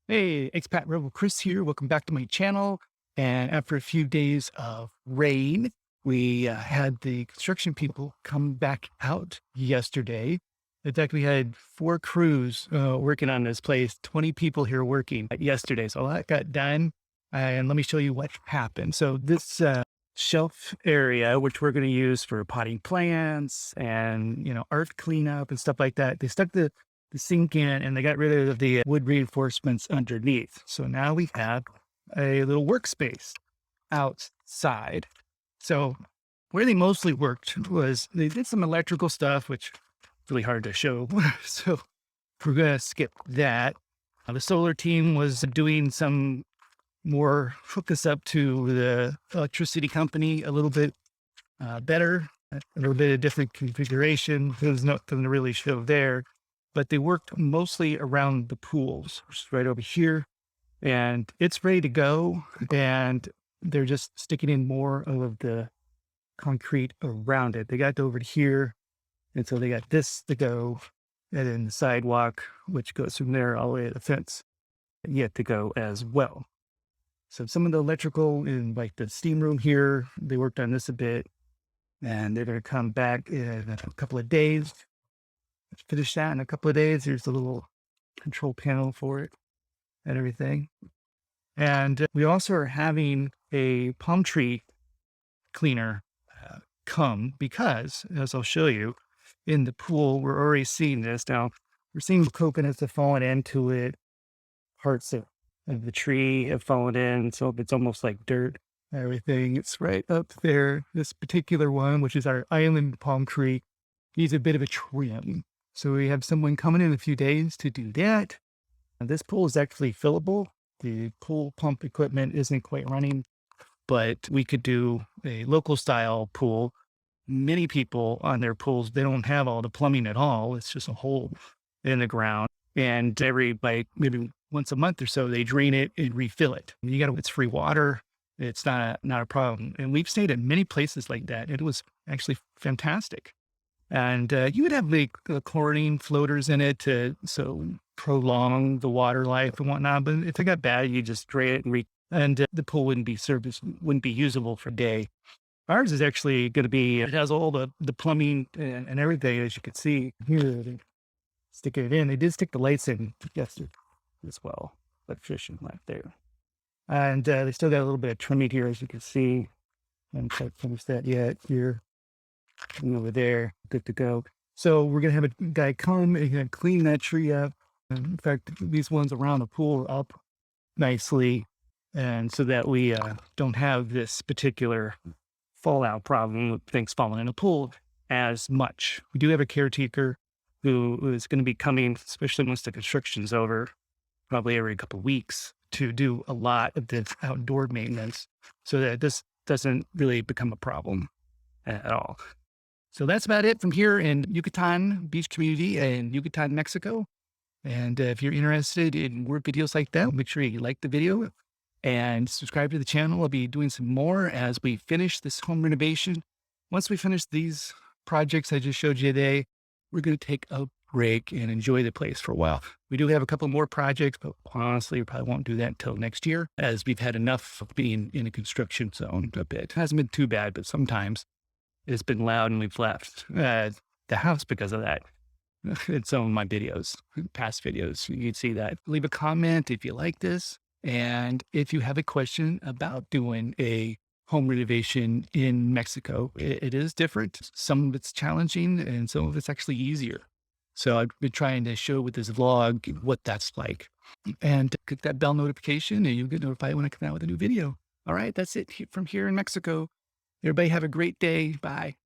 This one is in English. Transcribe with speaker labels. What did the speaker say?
Speaker 1: Hey, expat rebel Chris here. Welcome back to my channel. And after a few days of rain, we had the construction people come back out yesterday. In fact, we had 4 crews working on this place, 20 people here working yesterday. So that got done. And let me show you what happened. So this shelf area, which we're going to use for potting plants and, earth cleanup and stuff like that, they stuck the sink in and they got rid of the wood reinforcements underneath. So now we have a little workspace outside. So where they mostly worked was they did some electrical stuff, which is really hard to show. So we're going to skip that. The solar team was doing some more hook us up to the electricity company a little bit better, a little bit of different configuration. There's nothing to really show there, but they worked mostly around the pools, which is right over here, and it's ready to go. And they're just sticking in more of the concrete around it. They got over to here, and so they got this to go, and then the sidewalk, which goes from there all the way to the fence, yet to go as well. So some of the electrical in like the steam room here, they worked on this a bit, and they're going to come back in a couple of days. Finish that in a couple of days. Here's the little control panel for it and everything. And we also are having a palm tree cleaner come because, as I'll show you, in the pool, we're already seeing this. Now, we're seeing coconuts have fallen into it. Parts of the tree have fallen in, so it's almost like dirt. Everything, it's right up there. This particular one, which is our island palm tree, needs a bit of a trim. So we have someone coming in a few days to do that. And this pool is actually fillable. The pool pump equipment isn't quite running, but we could do a local style pool. Many people on their pools, they don't have all the plumbing at all. It's just a hole in the ground. And maybe once a month or so, they drain it and refill it. It's free water. It's not a problem. And we've stayed at many places like that. It was actually fantastic. And you would have the chlorine floaters in it to prolong the water life and whatnot. But if it got bad, you just drain it and the pool wouldn't be usable for a day. Ours is actually going to be, it has all the plumbing and everything, as you can see here. They stick it in. They did stick the lights in yesterday as well. Electrician right there. And they still got a little bit of trimming here, as you can see. I haven't quite finished that yet here. And over there, good to go. So we're going to have a guy come and gonna clean that tree up. And in fact, these ones around the pool are up nicely. And so that we don't have this particular fallout problem with things falling in the pool as much. We do have a caretaker who is going to be coming, especially once the construction's over, probably every couple of weeks, to do a lot of the outdoor maintenance so that this doesn't really become a problem at all. So that's about it from here in Yucatan Beach Community in Yucatan, Mexico. And if you're interested in more videos like that, make sure you like the video and subscribe to the channel. I'll be doing some more as we finish this home renovation. Once we finish these projects I just showed you today, we're going to take a break and enjoy the place for a while. We do have a couple more projects, but honestly, we probably won't do that until next year, as we've had enough of being in a construction zone a bit. It hasn't been too bad, but sometimes it's been loud and we've left the house because of that. In some of my videos, past videos, you can see that. Leave a comment if you like this. And if you have a question about doing a home renovation in Mexico, it is different. Some of it's challenging and some of it's actually easier. So I've been trying to show with this vlog what that's like. And click that bell notification and you'll get notified when I come out with a new video. All right, that's it from here in Mexico. Everybody have a great day. Bye.